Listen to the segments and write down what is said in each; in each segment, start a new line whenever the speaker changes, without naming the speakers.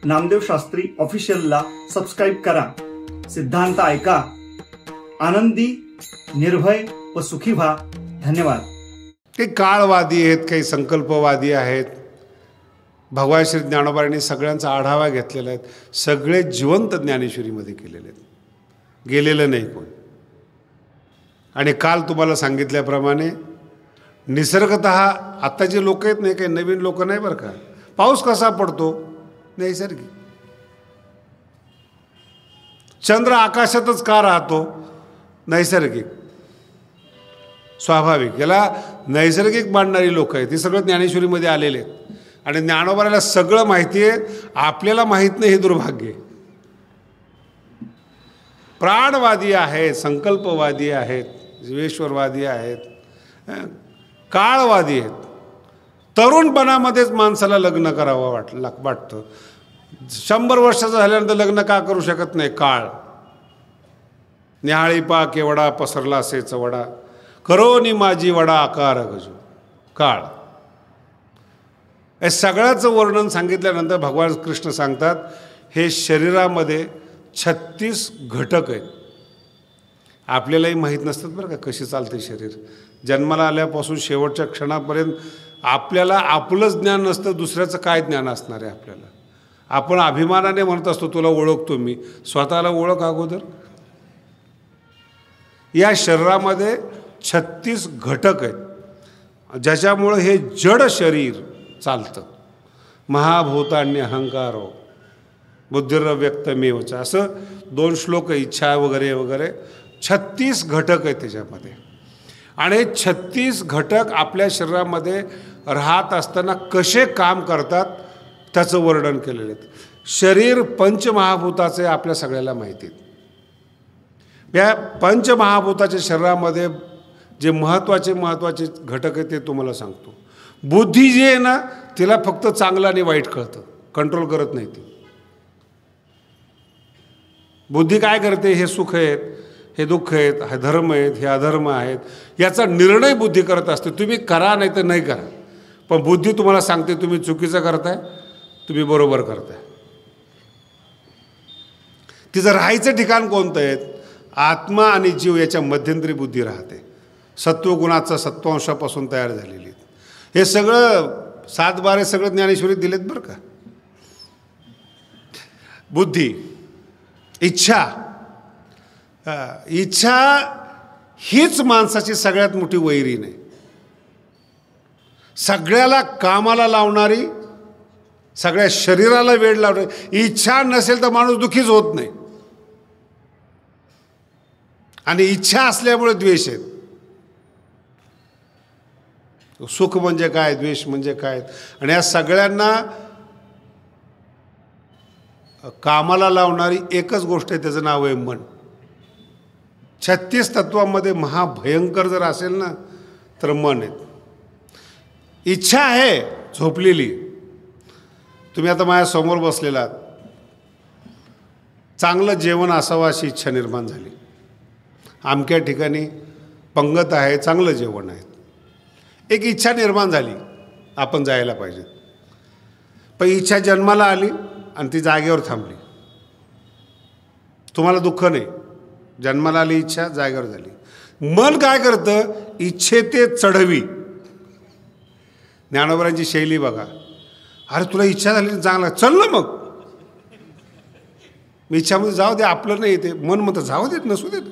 Namdev Shastri ऑफिशियलला subscribe करा. सिद्धांत ऐका, आनंदी, निर्भय व सुखी व्हा. धन्यवाद.
काही काळवादी आहेत, काही संकल्पवादी आहेत. भगवान श्री ज्ञानोबांनी सगळ्यांचा आढावा घेतलेला आहे. सगळे जिवंत ज्ञानेश्वरीमध्ये केलेले आहेत, गेलेलं नाही कोण. आणि काल तुम्हाला सांगितल्याप्रमाणे निसर्गतः आता जे लोक आहेत नाही, काही नवीन लोक नाही बरं का. पाऊस कसा पडतो? नैसर्गिक. चंद्र आकाशातच का राहतो? नैसर्गिक, स्वाभाविक. याला नैसर्गिक मानणारी लोक आहेत. हे सगळं ज्ञानेश्वरीमध्ये आलेले आहेत. आणि ज्ञानोबाला सगळं माहिती आहे, आपल्याला माहीत नाही, हे दुर्भाग्य आहे. प्राणवादी आहेत, संकल्पवादी आहेत, जीवेश्वरवादी आहेत, काळवादी आहेत. तरुणपणामध्येच माणसाला लग्न करावं वाटतं. 100 वर्षाचं झाल्यानंतर लग्न का करू शकत नाही? काळ. न्याहाळी पा केवडा पसरला असे चवडा, करोनी माझी वडा आकार गजू. काळ. हे सगळ्याचं वर्णन सांगितल्यानंतर भगवान कृष्ण सांगतात, हे शरीरामध्ये 36 घटक आहेत. आपल्यालाही माहीत नसतात बरं का कशी चालते शरीर. जन्माला आल्यापासून शेवटच्या क्षणापर्यंत आपल्याला आपलंच ज्ञान नसतं, दुसऱ्याचं काय ज्ञान असणार आहे आपल्याला. आपण अभिमानाने म्हणत असतो, तुला ओळखतो मी. स्वतःला ओळख अगोदर. या शरीरामध्ये 36 घटक आहेत, ज्याच्यामुळं हे जड शरीर चालतं. महाभूतान्य अहंकारो बुद्धिर्व्यक्तमेवच, असं 2 श्लोक, इच्छा वगैरे वगैरे 36 घटक आहेत त्याच्यामध्ये. आणि 36 घटक आपल्या शरीरामध्ये राहत असताना कसे काम करतात त्याचं वर्णन केलेलं आहे. शरीर पंचमहाभूताचे आपल्या सगळ्याला माहिती आहेत. या पंचमहाभूताच्या शरीरामध्ये जे महत्त्वाचे घटक आहेत ते तुम्हाला सांगतो. बुद्धी जी आहे ना, तिला फक्त चांगलं आणि वाईट कळतं, कंट्रोल करत नाही ती. बुद्धी काय करते? हे सुख आहेत, हे दुःख आहेत, हे धर्म आहेत, हे अधर्म आहेत, याचा निर्णय बुद्धी करत असते. तुम्ही करा नाही तर नाही करा. पण बुद्धी तुम्हाला सांगते, तुम्ही चुकीचं करताय, तुम्ही बरोबर करताय. तिचं राहायचं ठिकाण कोणतं आहे? आत्मा आणि जीव याच्या मध्यंतरी बुद्धी राहते. सत्वगुणाचा सत्वांशापासून तयार झालेली. हे सगळं 7-12 सगळं ज्ञानेश्वरीत दिलेत बरं का. बुद्धी, इच्छा. इच्छा हीच माणसाची सगळ्यात मोठी वैरी नाही. सगळ्याला कामाला लावणारी, सगळ्या शरीराला वेळ लावणारी. इच्छा नसेल तर माणूस दुःखीच होत नाही. आणि इच्छा असल्यामुळे द्वेष आहेत. सुख म्हणजे काय, द्वेष म्हणजे काय. आणि या सगळ्यांना कामाला लावणारी एकच गोष्ट आहे, त्याचं नाव आहे मन. 36 तत्वामध्ये महाभयंकर जर असेल ना तर मन आहे. इच्छा आहे झोपलेली. तुम्ही आता माझ्यासमोर बसलेला, चांगलं जेवण असावं अशी इच्छा निर्माण झाली. अमक्या ठिकाणी पंगत आहे, चांगलं जेवण आहे. एक इच्छा निर्माण झाली, आपण जायला पाहिजे. पण इच्छा जन्माला आली आणि ती जागेवर थांबली. तुम्हाला दुःख नाही, जन्माला आली इच्छा, जागेवर झाली. मन काय करतं? इच्छे ते चढवी. ज्ञानोबांची शैली बघा. अरे तुला इच्छा झाली, चांगला, चल ना मग. इच्छामध्ये जाऊ दे, आपलं नाही येते. मन म्हणतं जाऊ देत, नसू देत,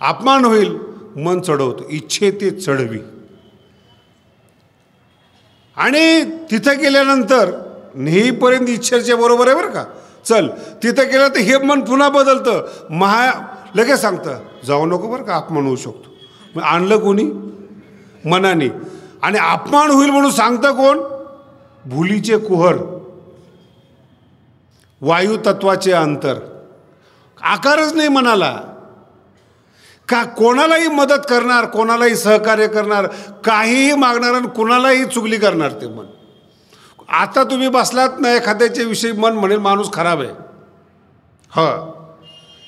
अपमान होईल. मन चढवतं, इच्छे ते चढवी. आणि तिथं गेल्यानंतर नेहीपर्यंत इच्छेच्या बरोबर आहे बरं का. चल, तिथं गेलं तर हे मन पुन्हा बदलतं. लगेच सांगतं जाऊ नको बरं का, अपमान होऊ शकतो. मग आणलं कोणी? मनाने. आणि अपमान होईल म्हणून सांगतं कोण? भुलीचे कुहर, वायू तत्वाचे अंतर. आकारच नाही मनाला. का कोणालाही मदत करणार, कोणालाही सहकार्य करणार, काहीही मागणार आणि कोणालाही चुगली करणार ते मन. आता तुम्ही बसलात ना एखाद्याच्या विषयी, मन म्हणेल माणूस खराब आहे. हो.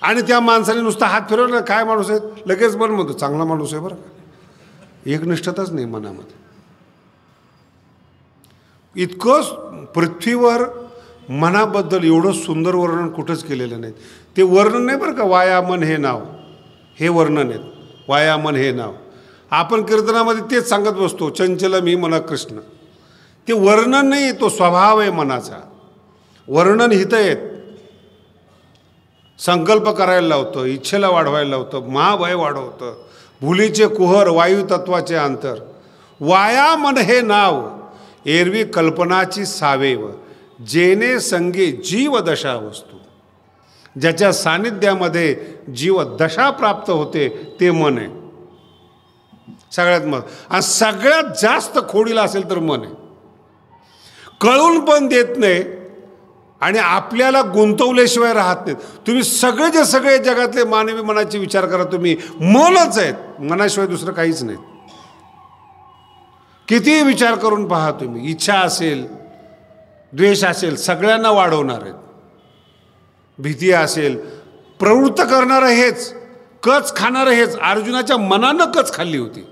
आणि त्या माणसाने नुसता हात फिरवला, काय माणूस आहे, लगेच मन म्हणतो चांगला माणूस आहे बरं का. एकनिष्ठताच नाही मनामध्ये. इतकं पृथ्वीवर मनाबद्दल एवढं सुंदर वर्णन कुठंच केलेलं नाही. ते वर्णन नाही बरं का, वायामन हे नाव, हे वर्णन आहेत. वायामन हे नाव आपण कीर्तनामध्ये तेच सांगत बसतो, चंचल मी मन कृष्ण. ते वर्णन नाही, तो स्वभाव आहे मनाचा. वर्णन हितं आहेत. संकल्प करायला लावतं, इच्छेला वाढवायला लावतं, महाभय वाढवतं, भुलीचे कुहर वायू तत्वाचे अंतर. वायामन हे नाव एरवी कल्पनाची सावेव, जेने संगे जीव दशा वस्तू. ज्याच्या सानिध्यामध्ये जीव दशा प्राप्त होते ते मन आहे सगळ्यात मग. आणि सगळ्यात जास्त खोडीला असेल तर मन आहे. कळून पण देत नाही आणि आपल्याला गुंतवल्याशिवाय राहत नाहीत. तुम्ही सगळे जगातले मानवी मनाचे विचार करा, तुम्ही मनच आहेत, मनाशिवाय दुसरं काहीच नाही. कितीही विचार करून पहा तुम्ही, इच्छा असेल, द्वेष असेल, सगळ्यांना वाढवणार आहेत. भीती असेल, प्रवृत्त करणारं हेच, कच खाणारं हेच. अर्जुनाच्या मनानं कच खाल्ली होती.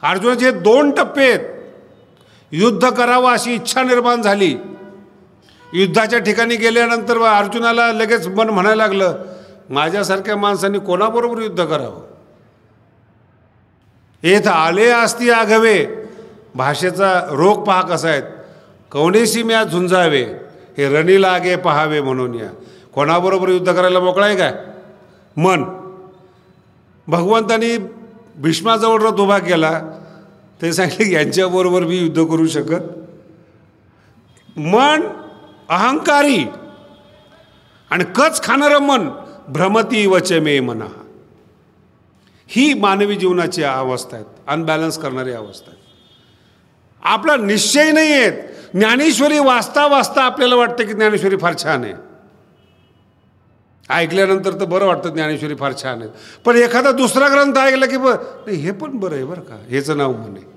अर्जुनाचे 2 टप्पे आहेत. युद्ध करावं अशी इच्छा निर्माण झाली. युद्धाच्या ठिकाणी गेल्यानंतर अर्जुनाला लगेच मन म्हणायला लागलं, माझ्यासारख्या माणसांनी कोणाबरोबर युद्ध करावं. येथ आले असती आघवे, भाषेचा रोग पहा कसा आहेत. कवणेशी म्या झुंजावे, हे रणी लागे पहावे म्हणून या. कोणाबरोबर युद्ध करायला मोकळा आहे काय? मन. भगवंतानी भीष्माजवळ रथ उभा केला, ते सांगितले यांच्याबरोबर मी युद्ध करू शकत. मन अहंकारी आणि कच खाणारं मन, भ्रमती वचे मे मना. ही मानवी जीवनाची अवस्था आहेत, अनबॅलन्स करणारी अवस्था आहे. आपला निश्चय नाही आहेत. ज्ञानेश्वरी वाचता वाचता आपल्याला वाटतं की ज्ञानेश्वरी फार छान आहे. ऐकल्यानंतर तर बरं वाटतं ज्ञानेश्वरी फार छान आहे. पण एखादा दुसरा ग्रंथ ऐकला की नाही हे पण बरं आहे बरं का, ह्याचं नाव मन आहे.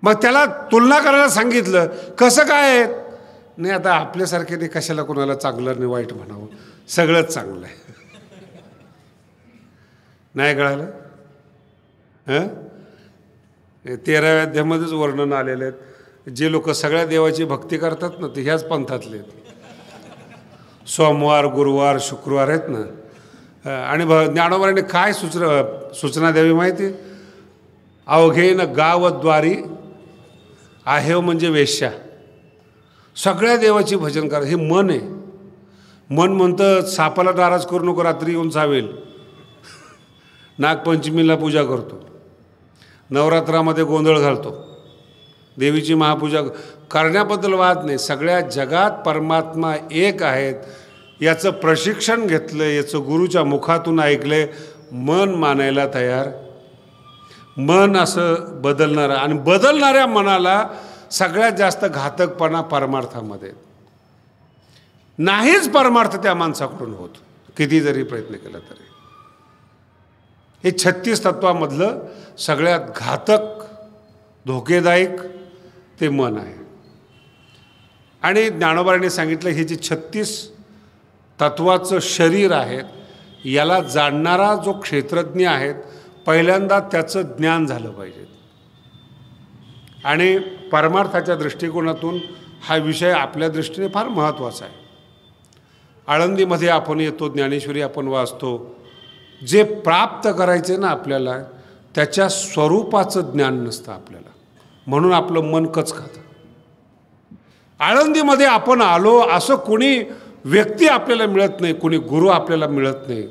मग त्याला तुलना करायला सांगितलं, कसं काय आहे? नाही आता आपल्यासारखे ते कशाला कोणाला चांगलं आणि वाईट म्हणावं, सगळंच चांगलं आहे. नाही कळालं? 13व्या अध्यायामध्येच वर्णन आलेलं आहे. जे लोक सगळ्या देवाची भक्ती करतात ना, ते ह्याच पंथातले आहेत. सोमवार, गुरुवार, शुक्रवार आहेत ना. आणि ज्ञानोबाने काय सूचना द्यावी माहिती? अवघेन गावद्वारी आहे म्हणजे वेश्या. सगळ्या देवाची भजन करा. हे मन आहे. मन म्हणतं सापाला नाराज करू नको, रात्री येऊन चावेल. नागपंचमीला पूजा करतो, नवरात्रामध्ये गोंधळ घालतो, देवीची महापूजा करण्याबद्दल वाद नाही. सगळ्या जगात परमात्मा एक आहेत याचं प्रशिक्षण घेतलं, याचं गुरुच्या मुखातून ऐकलं. मन मानायला तयार. मन असं बदलणारं, आणि बदलणाऱ्या मनाला सगळ्यात जास्त घातकपणा परमार्थामध्ये नाहीच. परमार्थ त्या माणसाकडून होत, किती जरी प्रयत्न केला तरी. हे 36 तत्वामधलं सगळ्यात घातक, धोकेदायक ते मन आहे. आणि ज्ञानोबाने सांगितलं हे जे 36 तत्वाचं शरीर आहे, याला जाणणारा जो क्षेत्रज्ञ आहे, पहिल्यांदा त्याचं ज्ञान झालं पाहिजे. आणि परमार्थाच्या दृष्टिकोनातून हा विषय आपल्या दृष्टीने फार महत्त्वाचा आहे. आळंदीमध्ये आपण येतो, ज्ञानेश्वरी आपण वाचतो. जे प्राप्त करायचे ना आपल्याला, त्याच्या स्वरूपाचं ज्ञान नसतं आपल्याला, म्हणून आपलं मन कच खातं. आळंदीमध्ये आपण आलो, असं कोणी व्यक्ती आपल्याला मिळत नाही, कोणी गुरु आपल्याला मिळत नाही,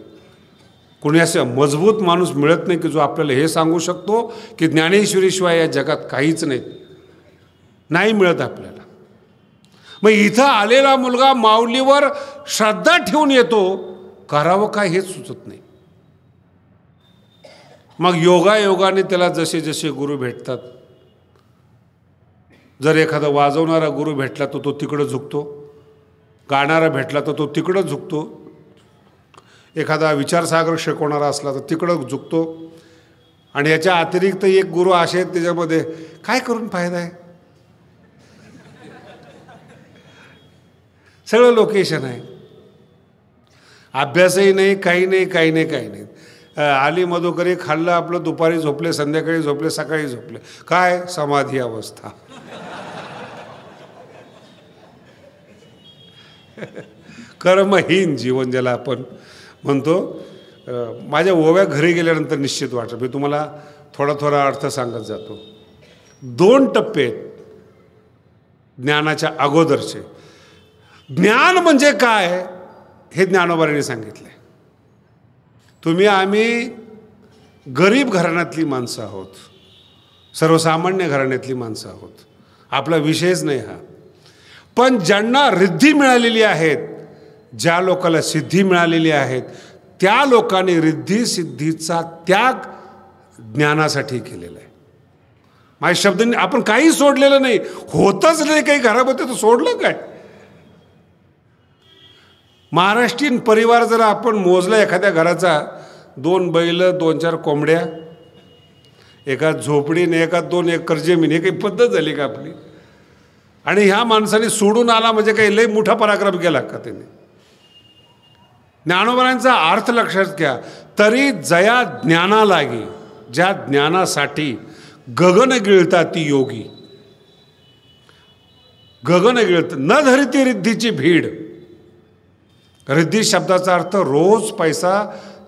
कोणी असं मजबूत माणूस मिळत नाही की जो आपल्याला हे सांगू शकतो की ज्ञानेश्वरीशिवाय या जगात काहीच नाही मिळत आपल्याला. मग इथं आलेला मुलगा माऊलीवर श्रद्धा ठेवून येतो, करावं काय हेच सुचत नाही. मग योगायोगाने त्याला जसे जसे गुरु भेटतात, जर एखादा वाजवणारा गुरु भेटला तर तो तिकडं झुकतो, गाणारा भेटला तर तो तिकडं झुकतो, एखादा विचारसागर शिकवणारा असला तर तिकडं झुकतो. आणि याच्या अतिरिक्त एक गुरु असे आहेत त्याच्यामध्ये काय करून फायदा आहे? सगळं लोकेशन आहे, अभ्यासही नाही, काही नाही. आली मधुकरी, खाल्लं आपलं, दुपारी झोपले, संध्याकाळी झोपले, सकाळी झोपले. काय समाधी अवस्था. कर्महीन जीवन ज्याला आपण म्हणतो. माझ्या ओव्या घरी गेल्यानंतर निश्चित वाटतं. मी तुम्हाला थोडा थोडा अर्थ सांगत जातो. 2 टप्पे आहेत ज्ञानाच्या अगोदरचे. ज्ञान म्हणजे काय हे ज्ञानोबांनी सांगितलंय. तुम्ही आम्ही गरीब घराण्यातली माणसं आहोत, सर्वसामान्य घराण्यातली माणसं आहोत, आपला विषयच नाही हा. पण ज्यांना रिद्धी मिळालेली आहेत, ज्या लोकांना सिद्धी मिळालेली आहेत, त्या लोकांनी रिद्धी सिद्धीचा त्याग ज्ञानासाठी केलेला आहे. माझ्या शब्दांनी आपण काही सोडलेलं नाही, होतच नाही काही घरामध्ये, तर सोडलं काय? महाराष्ट्रीयन परिवार जर आपण मोजला एखाद्या घराचा, 2 बैल, 2-4 कोंबड्या, एका झोपडीने, एका 2 एकर जमीन, हे काही पद्धत झाली का आपली? आणि ह्या माणसाने सोडून आला म्हणजे काही लई मोठा पराक्रम केला का त्याने? ज्ञानोबांचा अर्थ लक्षात घ्या. तरी जया ज्ञाना लागी, ज्या ज्ञानासाठी गगन गिळता ती योगी. गगन गिळत न धरिती रिद्धीची भीड. रिद्धी शब्दाचा अर्थ रोज पैसा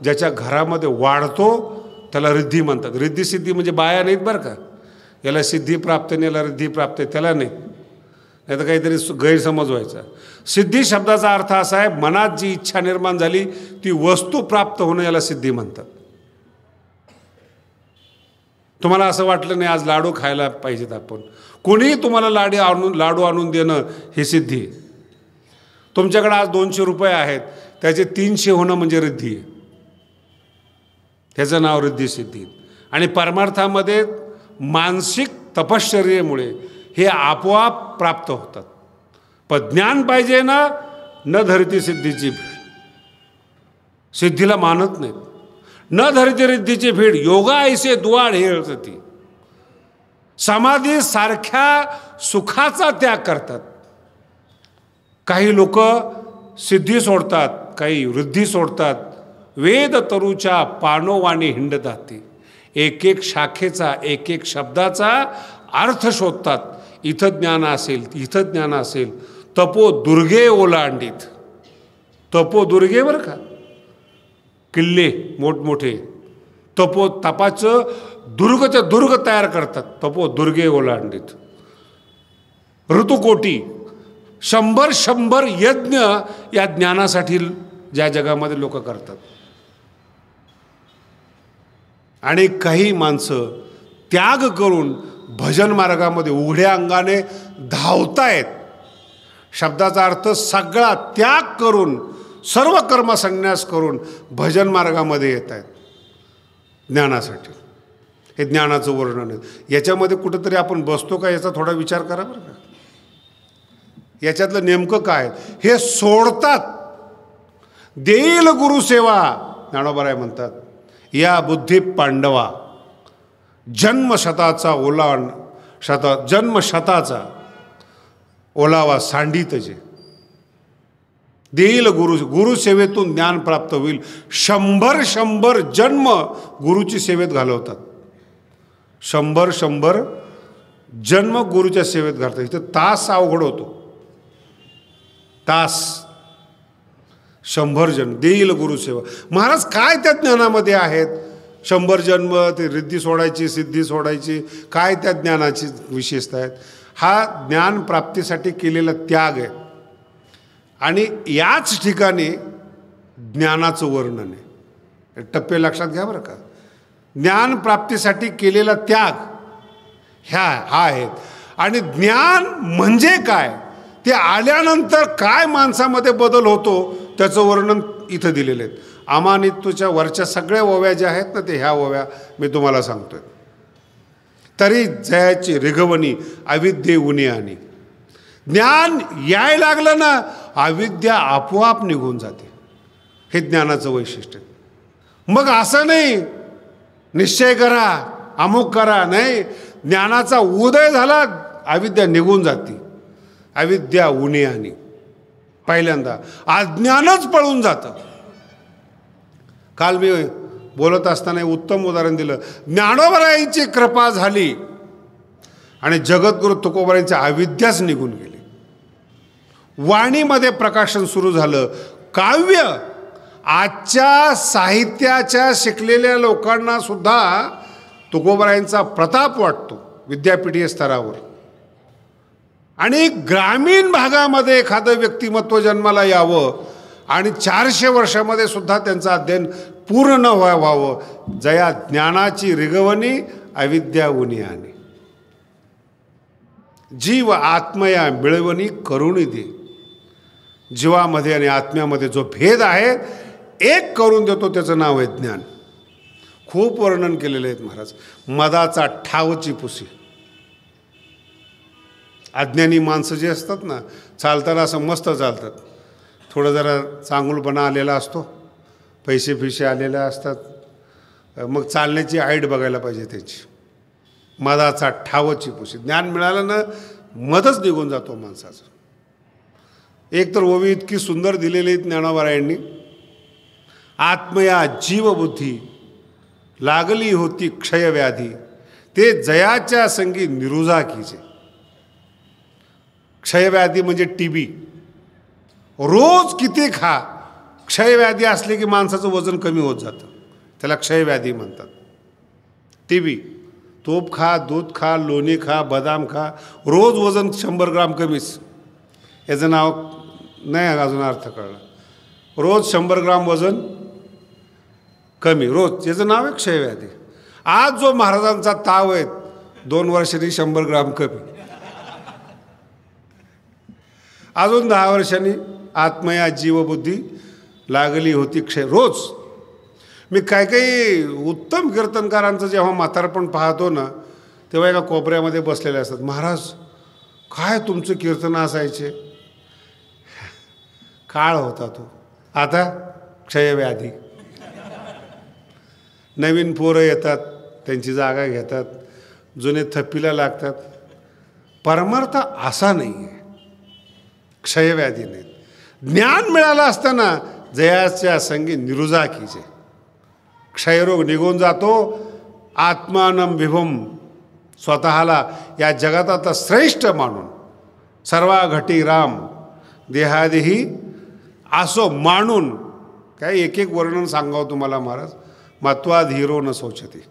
ज्याच्या घरामध्ये वाढतो त्याला रिद्धी म्हणतात. रिद्धी सिद्धी म्हणजे बाया नाहीत बरं का. याला सिद्धी प्राप्त नाही, याला रिद्धी प्राप्त आहे, त्याला नाही. नाही तर काहीतरी गैरसमज व्हायचा. सिद्धी शब्दाचा अर्थ असा आहे, मनात जी इच्छा निर्माण झाली ती वस्तू प्राप्त होणं, याला सिद्धी म्हणतात. तुम्हाला असं वाटलं नाही आज लाडू खायला पाहिजेत आपण, कोणीही तुम्हाला लाडू आणून देणं ही सिद्धी. तुमच्याकडे आज 200 रुपये आहेत, त्याचे 300 होणं म्हणजे रिद्धी आहे. ह्याचं नाव रिद्धी सिद्धी. आणि परमार्थामध्ये मानसिक तपश्चर्येमुळे हे आपोआप प्राप्त होतात. पण ज्ञान पाहिजे ना, न धरती सिद्धीची भीड. सिद्धीला मानत नाहीत. न धरती रिद्धीची भीड, योगा ऐसे दुआड हेळती. समाधी सारख्या सुखाचा त्याग करतात. काही लोक सिद्धी सोडतात, काही वृद्धी सोडतात. वेद तरुच्या पानोवाणी हिंडतात. एक एक शाखेचा, एक एक शब्दाचा अर्थ शोधतात. इथं ज्ञान असेल, इथं ज्ञान असेल. तपो दुर्गे ओलांडीत. तपो दुर्गे बरं का, किल्ले मोठमोठे. तपाचं दुर्गचे दुर्ग तयार करतात. तपो दुर्गे ओलांडीत. ऋतुकोटी 100 यज्ञ या ज्ञानासाठी ज्या जगामध्ये लोक करतात. आणि काही माणसं त्याग करून भजन मार्गामध्ये उघड्या अंगाने धावतायत. शब्दाचा अर्थ सगळा त्याग करून, सर्व कर्म संन्यास करून भजन मार्गामध्ये येत आहेत ज्ञानासाठी. हे ज्ञानाचं वर्णन आहे. याच्यामध्ये कुठंतरी आपण बसतो का याचा थोडा विचार करा बरं का. याच्यातलं नेमकं काय? हे सोडतात. देईल गुरुसेवा, ज्ञानोबा म्हणतात. या बुद्धी पांडवा जन्मशताचा ओलावा सांडित जे. देईल गुरुसेवेतून ज्ञान प्राप्त होईल. 100 जन्म गुरुची सेवेत घालवतात. 100 जन्म गुरुच्या सेवेत घालतात. इथं तास अवघड होतो. तास 100 जन्म देईल गुरुसेवा. महाराज काय त्या ज्ञानामध्ये आहेत? 100 जन्म, ते रिद्धी सोडायची, सिद्धी सोडायची, काय त्या ज्ञानाची विशेषता आहेत? हा ज्ञान प्राप्तीसाठी केलेला त्याग आहे. आणि याच ठिकाणी ज्ञानाचं वर्णन आहे. टप्पे लक्षात घ्या बरं का. ज्ञान प्राप्तीसाठी केलेला त्याग हा आहे. आणि ज्ञान म्हणजे काय, ते आल्यानंतर काय माणसामध्ये बदल होतो त्याचं वर्णन इथं दिलेलं आहे. अमानित्वाच्या वरच्या सगळ्या ओव्या ज्या आहेत ना, ते ह्या ओव्या मी तुम्हाला सांगतोय. तरी जयाची रिगवणी अविद्ये उनी आणि. ज्ञान याय लागलं ना, अविद्या आपोआप निघून जाते. हे ज्ञानाचं वैशिष्ट्य. मग असं नाही निश्चय करा, अमुक करा, नाही. ज्ञानाचा उदय झाला, अविद्या निघून जाते. अविद्या उनी आणि. पहिल्यांदा अज्ञानच पळून जातं. काल मी बोलत असताना उत्तम उदाहरण दिलं. ज्ञानोबरायांची कृपा झाली आणि जगद्गुरु तुकोबरायांची अविद्याच निघून गेली. वाणीमध्ये प्रकाशन सुरू झालं. काव्य आजच्या साहित्याच्या शिकलेल्या लोकांना सुद्धा तुकोबारायांचा प्रताप वाटतो विद्यापीठीय स्तरावर. आणि ग्रामीण भागामध्ये एखादं व्यक्तिमत्व जन्माला यावं आणि 400 वर्षामध्ये सुद्धा त्यांचं अध्ययन पूर्ण न व्हावं. जया ज्ञानाची रिगवणी अविद्या उनियाने, जीव आत्मया मिळवणी करुणी दे. जीवामध्ये आणि आत्म्यामध्ये जो भेद आहे एक करून देतो, त्याचं नाव आहे ज्ञान. खूप वर्णन केलेले आहेत महाराज. मदाचा ठावची पुसी. अज्ञानी माणसं जे असतात ना, चालताना असं मस्त चालतात, थोडं जरा चांगुलपणा आलेला असतो, पैसे फिसे आलेले असतात, मग चालण्याची हाईट बघायला पाहिजे त्यांची. मदाचा ठावची पुसी. ज्ञान मिळालं ना मदच निघून जातो माणसाचं. एक तर ओवी इतकी सुंदर दिलेली ज्ञानोबारायांनी, आत्मया जीवबुद्धी लागली होती क्षयव्याधी, ते जयाच्या संगी निरुजा कीजे. क्षयव्याधी म्हणजे टीबी. रोज किती खा, क्षयव्याधी असले की माणसाचं वजन कमी होत जातं, त्याला क्षयव्याधी म्हणतात. टीबी. तूप खा, दूध खा, लोणी खा, बदाम खा, रोज वजन 100 ग्राम कमीच. याचं नाव नाही अजून अर्थ कळला. रोज 100 ग्राम वजन कमी, रोज, याचं नाव आहे क्षयव्याधी. आज जो महाराजांचा ताव आहे 2 वर्षांनी 100 ग्राम कमी, अजून 10 वर्षांनी आत्मया जीवबुद्धी लागली होती क्षय. रोज मी काही उत्तम कीर्तनकारांचं जेव्हा म्हातारपण पाहतो ना, तेव्हा एका कोपऱ्यामध्ये बसलेले असतात. महाराज काय तुमचे कीर्तन असायचे, काळ होता तो, आता क्षयव्याधी. नवीन पोरं येतात, त्यांची जागा घेतात, जुने थप्पीला लागतात. परमार्थ असा नाही आहे, क्षयव्याधी नाही. ज्ञान मिळालं असताना जयाच्या संगी निरुजा कीजे. क्षयरोग निघून जातो. आत्मानम विभुम, स्वतःला या जगात आता श्रेष्ठ मानून, सर्वा घटी राम देहादेही असो मानून. काय एक एक वर्णन सांगावं तुम्हाला महाराज. मत्वा धीरो न शोचती,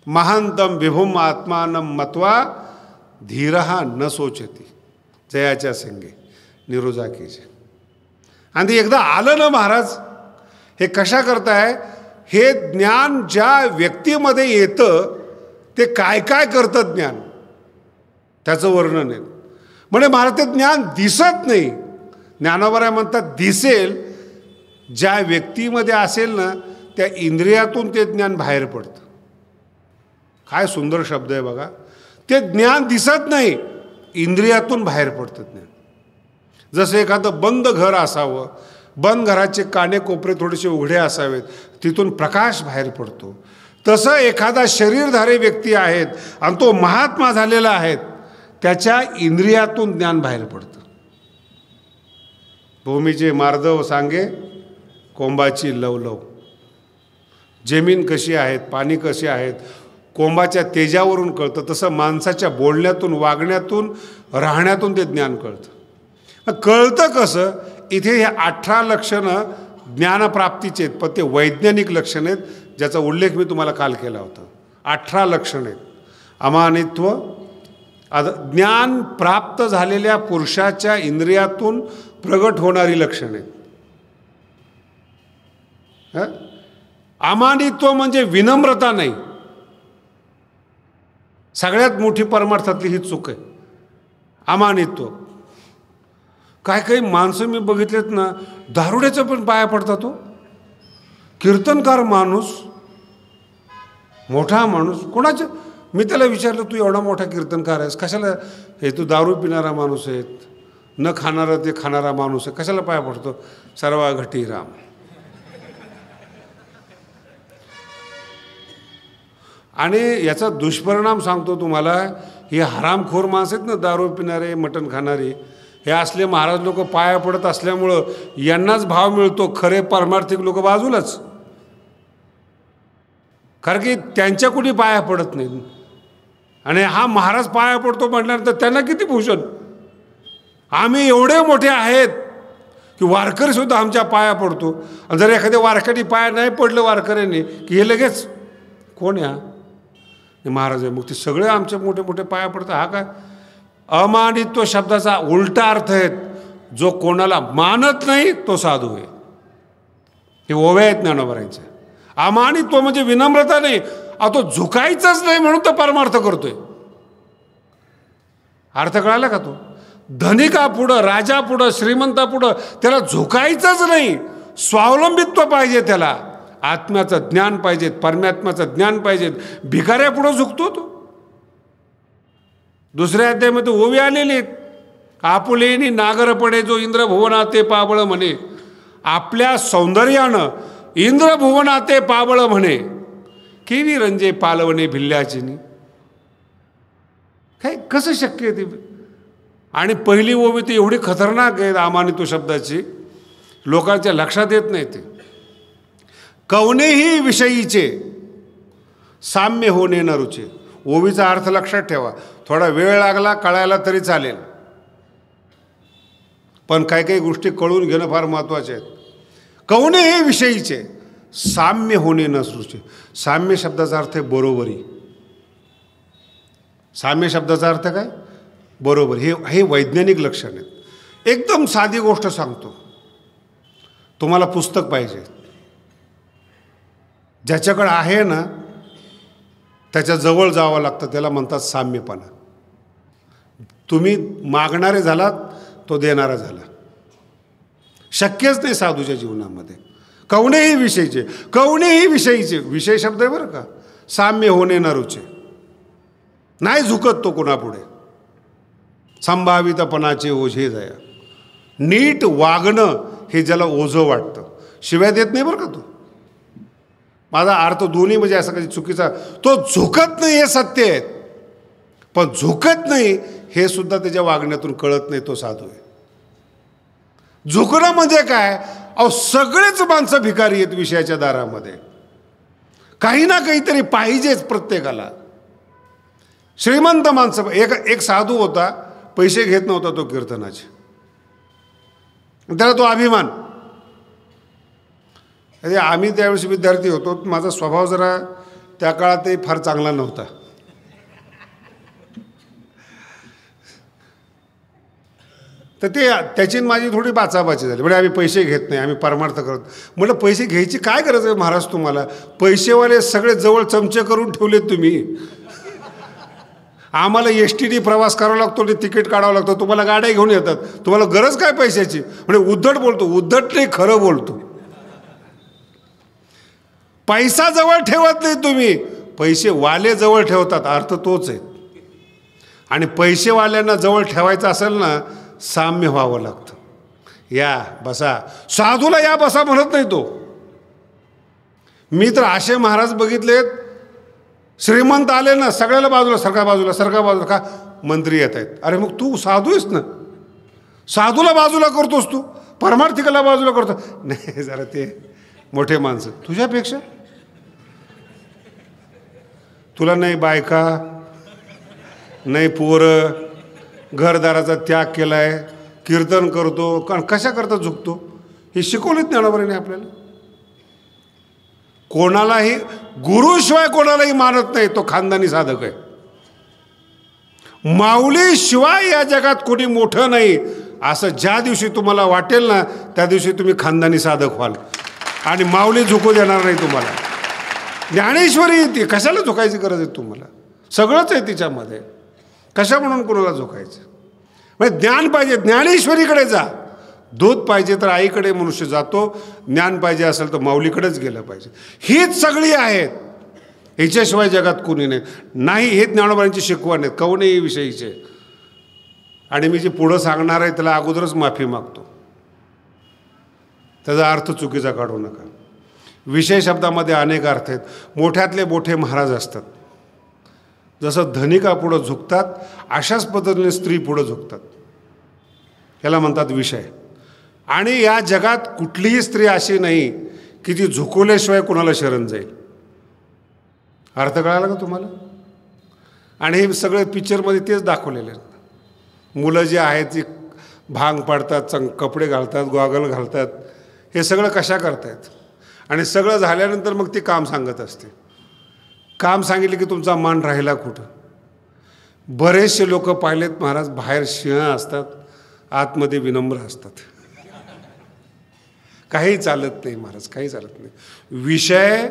महांतम विभुम आत्मानम मत्वा धीरहा न शोचती, जयाच्या संगे निरुजा कीजे. आणि ते एकदा आलं ना महाराज, हे कशा करताय, हे ज्ञान ज्या व्यक्तीमध्ये येतं ते काय काय करतं ज्ञान, त्याचं वर्णन आहे. म्हणजे महाराज ते ज्ञान दिसत नाही. ज्ञानोबा म्हणतात दिसेल. ज्या व्यक्तीमध्ये असेल ना, त्या इंद्रियातून ते ज्ञान बाहेर पडतं. काय सुंदर शब्द आहे बघा. ते ज्ञान दिसत नाही, इंद्रियातून बाहेर पडतं ज्ञान. जसं एखादं बंद घर असावं, बंद घराचे काने कोपरे थोडेसे उघडे असावेत, तिथून प्रकाश बाहेर पडतो. तसं एखादा शरीरधारी व्यक्ती आहेत आणि तो महात्मा झालेला आहे, त्याच्या इंद्रियातून ज्ञान बाहेर पडतं. भूमीचे मार्दव सांगे कोंबाची लवलव. जमीन कशी आहेत, पाणी कसे आहेत, कोंबाच्या तेजावरून कळतं. तसं माणसाच्या बोलण्यातून, वागण्यातून, राहण्यातून ते ज्ञान कळतं. कळतं कसं, इथे हे 18 लक्षणं ज्ञानप्राप्तीचे आहेत, पण ते वैज्ञानिक लक्षण आहेत, ज्याचा उल्लेख मी तुम्हाला काल केला होता. 18 लक्षण आहेत. अमानित्व, ज्ञान प्राप्त झालेल्या पुरुषाच्या इंद्रियातून प्रगट होणारी लक्षण आहेत. अमानित्व म्हणजे विनम्रता नाही. सगळ्यात मोठी परमार्थातली ही चूक आहे, अमानित्व. काय काही माणसं मी बघितलेत ना, दारुड्याचं पण पाया पडतात. तो कीर्तनकार माणूस, मोठा माणूस, कोणाच्या, मी त्याला विचारलं तू एवढा मोठा कीर्तनकार आहेस, कशाला, हे तू दारू पिणारा माणूस आहे, न खाणारा ते खाणारा माणूस आहे, कशाला पाया पडतो. सर्वा घटी राम. आणि याचा दुष्परिणाम सांगतो तुम्हाला. हे हरामखोर माणसं आहेत ना, दारू पिणारे, मटण खाणारे, हे असले महाराज लोक पाया पडत असल्यामुळं यांनाच भाव मिळतो. खरे पारमार्थिक लोक बाजूलाच, कारण की त्यांच्या कुणी पाया पडत नाही. आणि हा महाराज पाया पडतो म्हटल्यानंतर त्यांना किती भूषण. आम्ही एवढे मोठे आहेत की वारकरी सुद्धा आमच्या पाया पडतो. आणि जर एखाद्या वारकरी पाया नाही पडलं वारकऱ्यांनी की हे लगेच कोण या महाराज आहे. मग ते सगळे आमचे मोठे मोठे पाया पडतात. हा काय अमानित्व शब्दाचा उलटा अर्थ आहे. जो कोणाला मानत नाही तो साधू आहे. हे ओव्या आहेत ज्ञानोबारांचे. अमानित्व म्हणजे विनम्रता नाही. तो झुकायचंच नाही म्हणून तो परमार्थ करतोय. अर्थ कळाला का? तो धनिका पुढं, राजा पुढं, श्रीमंता पुढं त्याला झुकायचंच नाही. स्वावलंबित्व पाहिजे, त्याला आत्म्याचं ज्ञान पाहिजे, परमात्म्याचं ज्ञान पाहिजे. भिकाऱ्या पुढं झुकतो तो. दुसऱ्या अध्यायामध्ये ओवी आलेली आहेत. आपुलेनी नागरपणे जो इंद्रभुवनाते पाबळ म्हणे. आपल्या सौंदर्यानं इंद्रभुवनाते पाबळ म्हणे. केवी रंजे पालवणे भिल्ल्याचिनी. काय कसं शक्य आहे ते? आणि पहिली ओवी ती एवढी खतरनाक आहे अमानित्व शब्दाची, लोकांच्या लक्षात येत नाही. ते कवनेही विषयीचे साम्य होणे न रुचे. ओवीचा अर्थ लक्षात ठेवा. थोडा वेळ लागला कळायला तरी चालेल, पण काही काही गोष्टी कळून घेणं फार महत्त्वाचे आहेत. कवनेही विषयीचे साम्य होणे न रुचे. साम्य शब्दाचा अर्थ आहे बरोबरी. साम्य शब्दाचा अर्थ काय? बरोबर. हे वैज्ञानिक लक्षण आहेत. एकदम साधी गोष्ट सांगतो. तुम्हाला पुस्तक पाहिजे, ज्याच्याकडे आहे ना त्याच्या जवळ जावं लागतं. त्याला म्हणतात साम्यपणा. तुम्ही मागणारे झालात, तो देणारा झाला. शक्यच नाही साधूच्या जीवनामध्ये. कवनेही विषयीचे, कवनेही विषयीचे, विषय शब्द आहे बरं का. साम्य होणे न रुचे. नाही झुकत तो कोणापुढे. संभावितपणाचे ओझे दया. नीट वागणं हे ज्याला ओझं वाटतं. शिव्या देत नाही बरं का तो. माझा अर्थ दोन्ही म्हणजे असं कधी चुकीचा. तो झुकत नाही हे सत्य आहे, पण झुकत नाही हे सुद्धा त्याच्या वागण्यातून कळत नाही. तो साधू आहे. झुकणं म्हणजे काय? सगळेच माणसं भिकारी आहेत विषयाच्या दारामध्ये. काही ना काहीतरी पाहिजेच प्रत्येकाला. श्रीमंत माणसं. एक साधू होता, पैसे घेत नव्हता तो कीर्तनाचे. त्याला तो अभिमान. अरे आम्ही त्यावेळेस विद्यार्थी होतो. माझा स्वभाव जरा त्या काळातही फार चांगला नव्हता. तर त्याची माझी थोडी बाचाबाची झाली. म्हणजे आम्ही पैसे घेत नाही, आम्ही परमार्थ करत. म्हटलं पैसे घ्यायची काय गरज आहे महाराज तुम्हाला? पैसेवाले सगळे जवळ चमचे करून ठेवलेत तुम्ही. आम्हाला STD प्रवास करावा लागतो, तिकीट काढावं लागतं. तुम्हाला गाड्या घेऊन येतात. तुम्हाला गरज काय पैशाची? म्हणजे उद्धट बोलतो. उद्धट नाही, खरं बोलतो. पैसा जवळ ठेवत नाही तुम्ही, पैसे वाले जवळ ठेवतात. अर्थ तोच आहे. आणि पैसेवाल्यांना जवळ ठेवायचं असेल ना, साम्य व्हावं लागतं. या बसा. साधूला या बसा म्हणत नाही तो. मी तर असे महाराज बघितलेत, श्रीमंत आले ना सगळ्याला बाजूला सरका, बाजूला सरका, बाजूला. का? मंत्री येत आहेत. अरे मग तू साधू आहेस ना, साधूला बाजूला करतोस तू, परमार्थिकाला बाजूला करतो. नाही, जरा ते मोठे माणसं तुझ्यापेक्षा. तुला नाही बायका, नाही पोरं, घरदाराचा त्याग केलाय, कीर्तन करतो. कारण कशा करता झुकतो? हे शिकवलेत ज्ञानोबांनी आपल्याला. कोणालाही गुरुशिवाय कोणालाही मानत नाही, तो खानदानी साधक आहे. माऊलीशिवाय या जगात कोणी मोठं नाही असं ज्या दिवशी तुम्हाला वाटेल ना, त्या दिवशी तुम्ही खानदानी साधक व्हाल. आणि माऊली झुकू देणार नाही तुम्हाला. ज्ञानेश्वरी ती कशाला झुकायची गरज आहे तुम्हाला? सगळंच आहे तिच्यामध्ये. कशा म्हणून कोणाला झुकायचं? म्हणजे ज्ञान पाहिजे, ज्ञानेश्वरीकडे जा. दूध पाहिजे तर आईकडे मनुष्य जातो. ज्ञान पाहिजे असेल तर माऊलीकडेच गेलं पाहिजे. हीच सगळी आहेत. हिच्याशिवाय जगात कोणी नाही. हे ज्ञानोबांची शिकवण आहेत. कवनेही विषयीचे. आणि मी जे पुढं सांगणार आहे त्याला अगोदरच माफी मागतो. त्याचा अर्थ चुकीचा काढू नका. विषय शब्दामध्ये अनेक अर्थ आहेत. मोठ्यातले मोठे महाराज असतात. जसं धनिका पुढं झुकतात, अशाच पद्धतीने स्त्री पुढं झुकतात. याला म्हणतात विषय. आणि या जगात कुठलीही स्त्री अशी नाही की ती झुकवल्याशिवाय कोणाला शरण जाईल. अर्थ कळाला का तुम्हाला? आणि हे सगळे पिक्चरमध्ये तेच दाखवलेले आहेत. मुलं जी आहेत ती भांग पाडतात, कपडे घालतात, गॉगल घालतात, हे सगळं कशा करतायत? आणि सगळं झाल्यानंतर मग ती काम सांगत असते. काम सांगितलं की तुमचा मान राहिला कुठं? बरेचसे लोक पाहिलेत महाराज, बाहेर सिंह असतात, आतमध्ये विनम्र असतात. काही चालत नाही महाराज, काही चालत नाही. विषय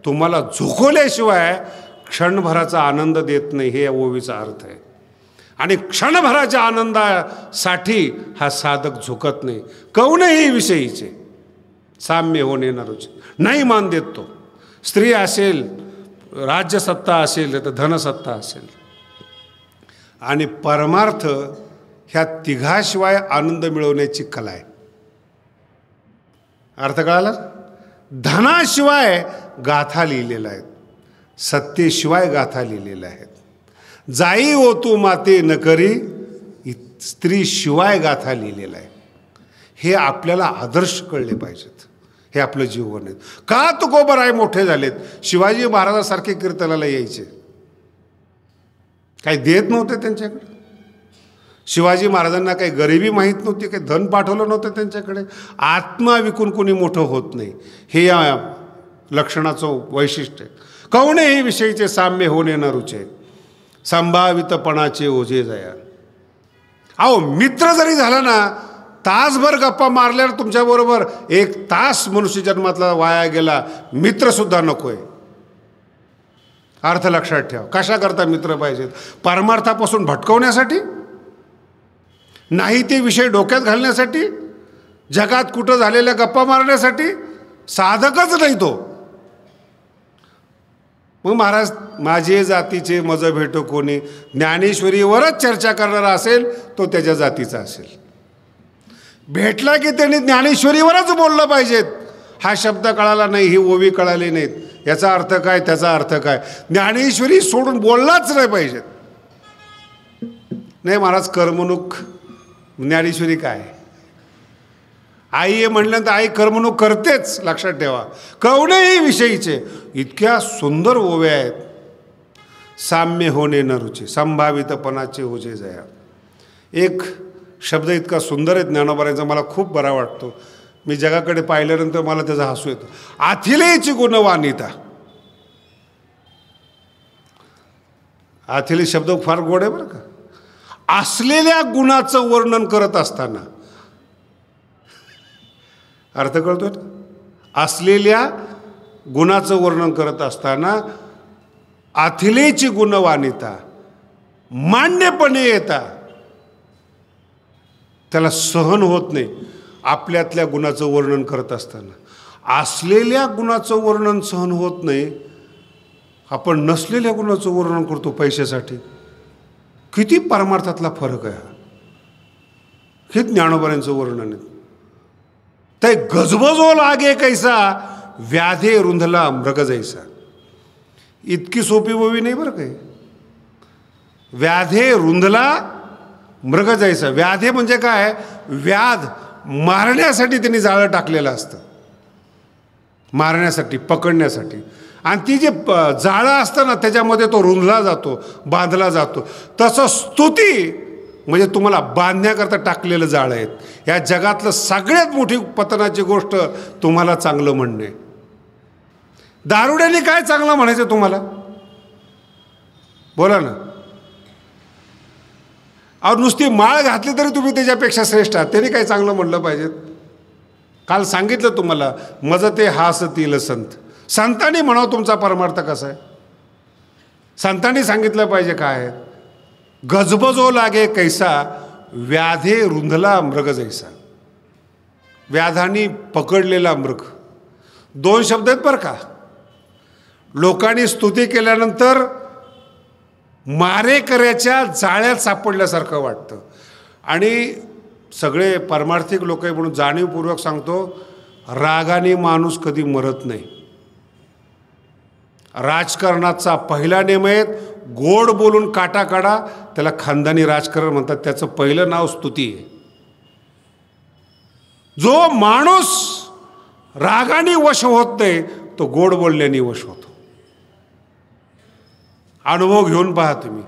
तुम्हाला झोकवल्याशिवाय क्षणभराचा आनंद देत नाही, हे या ओवीचा अर्थ आहे. आणि क्षणभराच्या आनंदासाठी हा साधक झुकत नाही. कवनही विषयीचे साम्य होणे न रुचे, नाही मान देत तो. स्त्री असेल, राज्यसत्ता असेल, तर धनसत्ता असेल. आणि परमार्थ ह्या तिघाशिवाय आनंद मिळवण्याची कला आहे. अर्थ कळाला? धनाशिवाय गाथा लिहिलेल्या आहेत, सत्तेशिवाय गाथा लिहिलेल्या आहेत. जाई ओ तू माते न करी, स्त्रीशिवाय गाथा लिहिलेला आहे. हे आपल्याला आदर्श कळले पाहिजेत. हे आपलं जीवन आहे. का तुकोबराय मोठे झालेत? शिवाजी महाराजासारखे कीर्तनाला यायचे, काही देत नव्हते त्यांच्याकडे. शिवाजी महाराजांना काही गरिबी माहीत नव्हती, काही धन पाठवलं नव्हतं त्यांच्याकडे. आत्मा विकून कोणी मोठं होत नाही, हे या लक्षणाचं वैशिष्ट्य आहे. कवनेही विषयीचे साम्य होणे न रुचे, संभावितपणाचे ओझे जया. अहो मित्र जरी झाला ना, तासभर गप्पा मारल्यावर तुमच्याबरोबर 1 तास मनुष्य जन्मातला वाया गेला, मित्रसुद्धा नकोय. अर्थ लक्षात ठेवा. कशा करता मित्र पाहिजेत? परमार्थापासून भटकवण्यासाठी नाही, ते विषय डोक्यात घालण्यासाठी, जगात कुठं झालेल्या गप्पा मारण्यासाठी. साधकच नाही तो. मग महाराज, माझे जातीचे मज भेटो कोणी, ज्ञानेश्वरीवरच चर्चा करणारा असेल तो त्याच्या जातीचा असेल. भेटला की त्यांनी ज्ञानेश्वरीवरच बोललं पाहिजेत. हा शब्द कळाला नाही, ही ओवी कळाली नाहीत, याचा अर्थ काय, त्याचा अर्थ काय, ज्ञानेश्वरी सोडून बोललाच नाही पाहिजेत. नाही महाराज, करमणूक ज्ञानेश्वरी काय? आई आहे म्हणल्यानंतर आई करमणूक करतेच, लक्षात ठेवा. कवनेही विषयीचे इतक्या सुंदर ओव्या आहेत. साम्य होणे न रुचे, संभावितपणाचे ओझे जया. एक शब्द इतका सुंदर आहे ज्ञानोबारांचा, मला खूप बरा वाटतो. मी जगाकडे पाहिल्यानंतर मला त्याचा हसू येतो. आथिलेची गुणवानिता. आथिले शब्द फार गोड आहे बरं का. असलेल्या गुणाचं वर्णन करत असताना, अर्थ कळतोय? असलेल्या गुणाचं वर्णन करत असताना आथिलेची गुणवानिता, मान्यपणे येता, त्याला सहन होत नाही आपल्यातल्या गुणाचं वर्णन करत असताना. असलेल्या गुणाचं वर्णन सहन होत नाही, आपण नसलेल्या गुणाचं वर्णन करतो पैशासाठी. किती परमार्थातला फरक आहे हा. हे ज्ञानोबारांचं वर्णन आहे. ते गजबजो लागे कैसा, व्याधे रुंधला मृग जैसा. इतकी सोपी ओवी नाही बरं काही. व्याधे रुंधला मृग जैसा. व्याधे म्हणजे काय? व्याध मारण्यासाठी त्यांनी जाळं टाकलेलं असतं, मारण्यासाठी, पकडण्यासाठी. आणि ती जे जाळं असतं ना, त्याच्यामध्ये तो रुंधला जातो, बांधला जातो. तसं स्तुती म्हणजे तुम्हाला बांधण्याकरता टाकलेलं जाळं आहेत. या जगातलं सगळ्यात मोठी पतनाची गोष्ट तुम्हाला चांगलं म्हणणे. दारुड्याने काय चांगलं म्हणायचं तुम्हाला? बोला ना. अहो नुसती माळ घातली तरी तुम्ही त्याच्यापेक्षा श्रेष्ठ आहात, त्याने काय चांगलं म्हणलं पाहिजेत? काल सांगितलं तुम्हाला, मज ते हासतील संत. संतांनी म्हणावं तुमचा परमार्थ कसा आहे. संतांनी सांगितलं पाहिजे काय आहे. गजबजो लागे कैसा, व्याधे रुंधला मृग जैसा. व्याधानी पकडलेला मृग. 2 शब्द आहेत बरं का. लोकांनी स्तुती केल्यानंतर मारेकऱ्याच्या जाळ्यात सापडल्यासारखं वाटतं. आणि सगळे परमार्थिक लोक आहे म्हणून जाणीवपूर्वक सांगतो, रागाने माणूस कधी मरत नाही. राजकारणाचा पहिला नियम आहे, गोड बोलून काटा काढा. त्याला खानदानी राजकारण म्हणतात. त्याचं पहिलं नाव स्तुती आहे. जो माणूस रागाने वश होत नाही, तो गोड बोलण्याने वश होतो. अनुभव घेऊन पहा तुम्ही.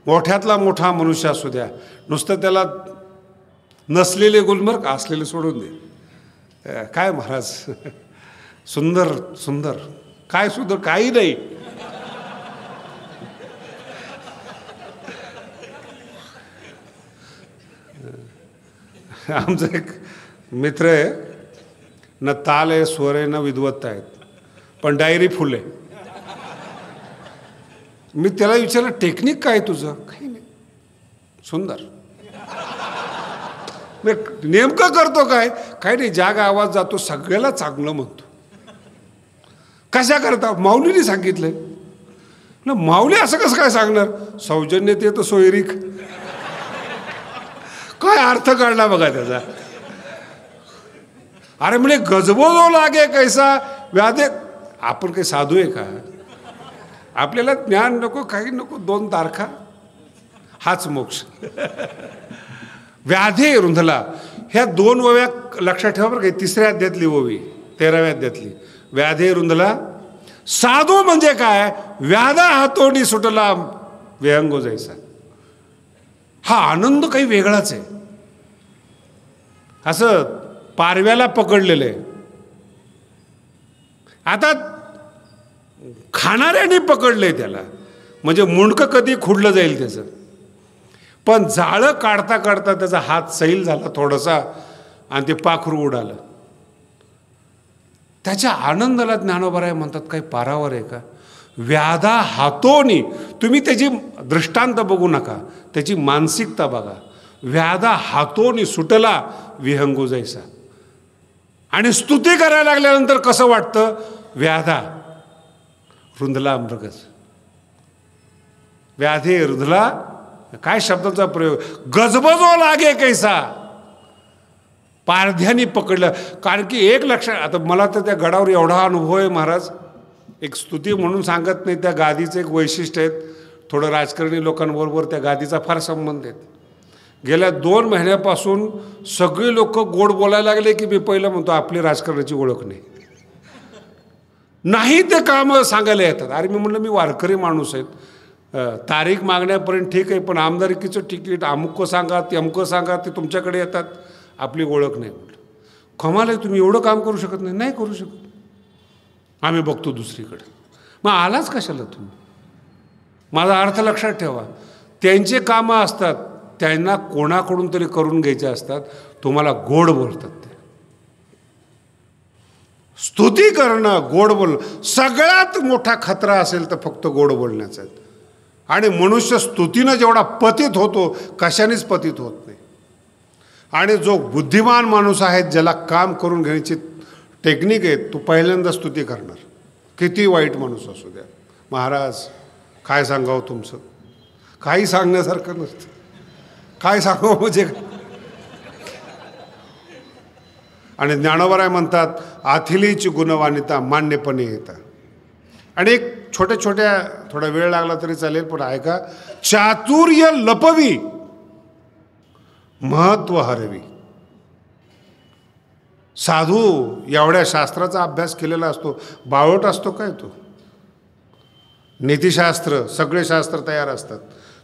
मोठ्यातला मोठा मनुष्य असू द्या, नुसतं त्याला नसलेले गुलमर्ग, असलेले सोडून दे. काय महाराज, सुंदर सुंदर, काय सुंदर, काही नाही. आमचा एक मित्र आहे ना, ताल आहे, स्वर आहे ना, विद्वत्ता आहेत, पण डायरी फुल आहे. मी त्याला विचारलं टेक्निक काय तुझं? काही नाही, सुंदर. नेमकं करतो काय? काही नाही, जागा आवाज जातो सगळ्याला चांगलं म्हणतो. कशा करता? माऊलीने सांगितलंय. माऊली असं कसं काय सांगणार? सौजन्य ते तर सोयरीक. काय अर्थ काढला बघा त्याचा. अरे म्हणजे गजबो जो लागे कैसा व्याधे. आपण काही साधू आहे का? आपल्याला ज्ञान नको, काही नको, 2 तारखा हाच मोक्ष. व्याधे रुंधला, ह्या 2 ओव्या लक्षात ठेवा बरं. काही 3ऱ्या अध्यायातली ओवी, 13व्या अध्यायातली. व्याधे रुंधला, साधू म्हणजे काय? व्याधा हातोनी सुटला विहंगो जायचा. हा आनंद काही वेगळाच आहे. असं पारव्याला पकडलेलं आहे. आता खाणाऱ्याने पकडलंय त्याला, म्हणजे मुंडकं कधी खुडलं जाईल त्याचं. पण जाळं काढता काढता त्याचा हात सैल झाला थोडासा आणि ते पाखरू उडालं. त्याच्या आनंदाला ज्ञानोबराय म्हणतात. काही पारावर आहे का? व्याधा हातोनी. तुम्ही त्याची दृष्टांत बघू नका, त्याची मानसिकता बघा. व्याधा हातोनी सुटला विहंगू जैसा. आणि स्तुती करायला लागल्यानंतर कसं वाटतं? व्याधा रुंधला मृगज. व्याधे रुंधला, काय शब्दाचा प्रयोग. गजबजो लागे कैसा, पारध्यानी पकडलं. कारण की एक लक्षात, आता मला तर त्या गडावर एवढा अनुभव आहे महाराज, एक स्तुती म्हणून सांगत नाही, त्या गादीचं एक वैशिष्ट्य आहे. थोडं राजकारणी लोकांबरोबर त्या गादीचा फार संबंध आहे. गेल्या 2 महिन्यापासून सगळे लोक गोड बोलायला लागले की मी पहिलं म्हणतो आपली राजकारणाची ओळख नाही. नाही ते कामं सांगायला येतात. अरे मी म्हणलं मी वारकरी माणूस आहेत, तारीख मागण्यापर्यंत ठीक आहे, पण आमदारकीचं तिकीट अमुक सांगा, ते अमुक सांगा, ते तुमच्याकडे येतात, आपली ओळख नाही. म्हटलं कमाल आहे, तुम्ही एवढं काम करू शकत नाही? नाही करू शकत, आम्ही बघतो दुसरीकडे. मग आलाच कशाला तुम्ही? माझा अर्थ लक्षात ठेवा. त्यांचे कामं असतात, त्यांना कोणाकडून तरी करून घ्यायचे असतात. तुम्हाला गोड बोलतात ते. स्तुती करणं, गोड बोलणं, सगळ्यात मोठा खतरा असेल तर फक्त गोड बोलण्याचा. आणि मनुष्य स्तुतीनं जेवढा पतित होतो, कशानेच पतित होत नाही. आणि जो बुद्धिमान माणूस आहे, ज्याला काम करून घेण्याची टेक्निक आहे, तो पहिल्यांदा स्तुती करणार. किती वाईट माणूस असू द्या. महाराज काय सांगावं तुमचं? काही सांगण्यासारखं नसतं. काय सांगावं म्हणजे. आणि ज्ञानोबराय म्हणतात आथिलीची गुणवानिता मान्यपणे येतात. आणि एक छोट्या छोट्या, थोडा वेळ लागला तरी चालेल पण ऐका. चातुर्य लपवी महत्व हरवी. साधू एवढ्या शास्त्राचा अभ्यास केलेला असतो, बावट असतो काय तो? नीतिशास्त्र सगळे शास्त्र तयार असतात.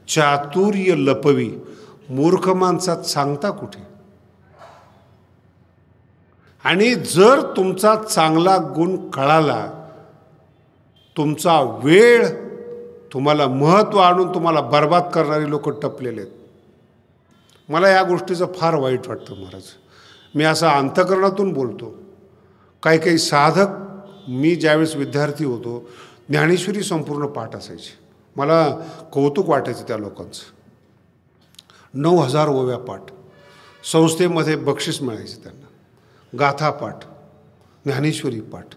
चातुर्य लपवी, मूर्ख माणसात सांगता कुठे? आणि जर तुमचा चांगला गुण कळाला, तुमचा वेळ, तुम्हाला महत्त्व आणून तुम्हाला बर्बाद करणारी लोक टपलेले आहेत. मला या गोष्टीचं फार वाईट वाटतं महाराज. मी असं अंतःकरणातून बोलतो. काही काही साधक, मी ज्यावेळेस विद्यार्थी होतो, ज्ञानेश्वरी संपूर्ण पाठ असायची. मला कौतुक वाटायचं त्या लोकांचं. 9000 ओव्या पाठ, संस्थेमध्ये बक्षीस मिळायचे त्यांना. गाथा पाठ, ज्ञानेश्वरी पाठ,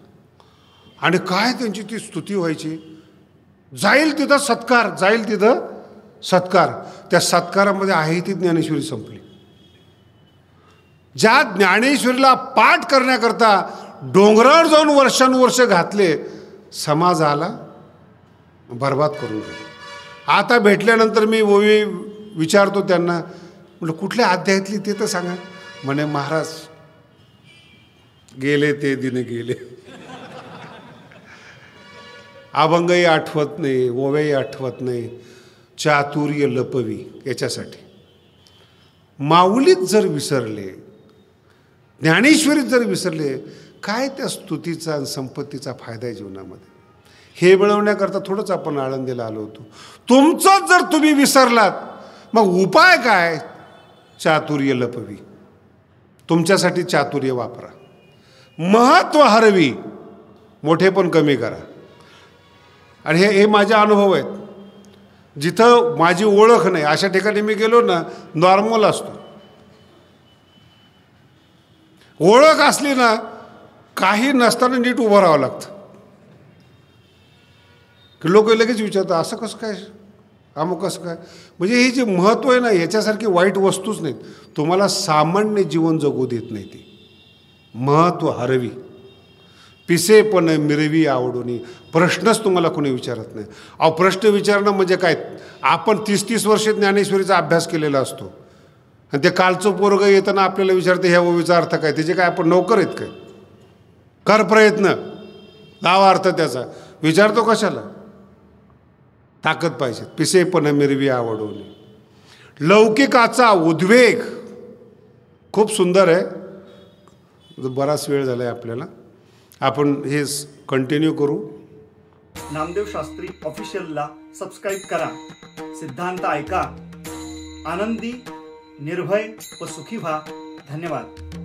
आणि काय त्यांची ती स्तुती व्हायची. जाईल तिथं सत्कार, जाईल तिथं सत्कार. त्या सत्कारामध्ये आहे ती ज्ञानेश्वरी संपली. ज्या ज्ञानेश्वरीला पाठ करण्याकरता डोंगरावर जाऊन वर्षानुवर्ष घातले, समाजाला बर्बाद करून गेले. आता भेटल्यानंतर मी ओवी विचारतो त्यांना, म्हटलं कुठल्या अध्यायातली ते तर सांगा. म्हणे महाराज गेले ते दिन गेले. अभंगही आठवत नाही, ओव्याही आठवत नाही. चातुर्य लपवी याच्यासाठी. माऊलीत जर विसरले, ज्ञानेश्वरीत जर विसरले, काय त्या स्तुतीचा आणि संपत्तीचा फायदा आहे जीवनामध्ये? हे मिळवण्याकरता थोडंच आपण आळंदीला आलो होतो. तुमचं जर तुम्ही विसरलात, मग उपाय काय? चातुर्य लपवी. तुमच्यासाठी चातुर्य वापरा. महत्त्व हरवी, मोठे पण कमी करा. आणि हे माझे अनुभव आहेत. जिथं माझी ओळख नाही अशा ठिकाणी मी गेलो ना, नॉर्मल असतो. ओळख असली ना, काही नसताना नीट उभं राहावं लागतं. की लोक लगेच विचारतात, असं कसं काय, अमुक कसं काय? म्हणजे हे जे महत्त्व आहे ना, याच्यासारखी वाईट वस्तूच नाहीत. तुम्हाला सामान्य जीवन जगू देत नाही ती. महत्त्व हरवी, पिसे पण मिरवी आवडून. प्रश्नच तुम्हाला कोणी विचारत नाही. अहो, प्रश्न विचारणं म्हणजे काय? आपण 30-30 वर्ष ज्ञानेश्वरीचा अभ्यास केलेला असतो आणि ते कालचं पोरगं येताना आपल्याला विचारते ह्या ओवीचा अर्थ काय? त्याचे काय आपण नोकर आहेत काय? कर प्रयत्न, लावा अर्थ त्याचा. विचारतो कशाला? ताकद पाहिजे. पिसे पण मिरवी आवडून. लौकिकाचा उद्वेग खूप सुंदर आहे. बराच वेळ झाला आहे आपल्याला, आपण हे कंटिन्यू करू.
नामदेव शास्त्री ऑफिशियलला सबस्क्राईब करा. सिद्धांत ऐका. आनंदी, निर्भय व सुखी व्हा. धन्यवाद.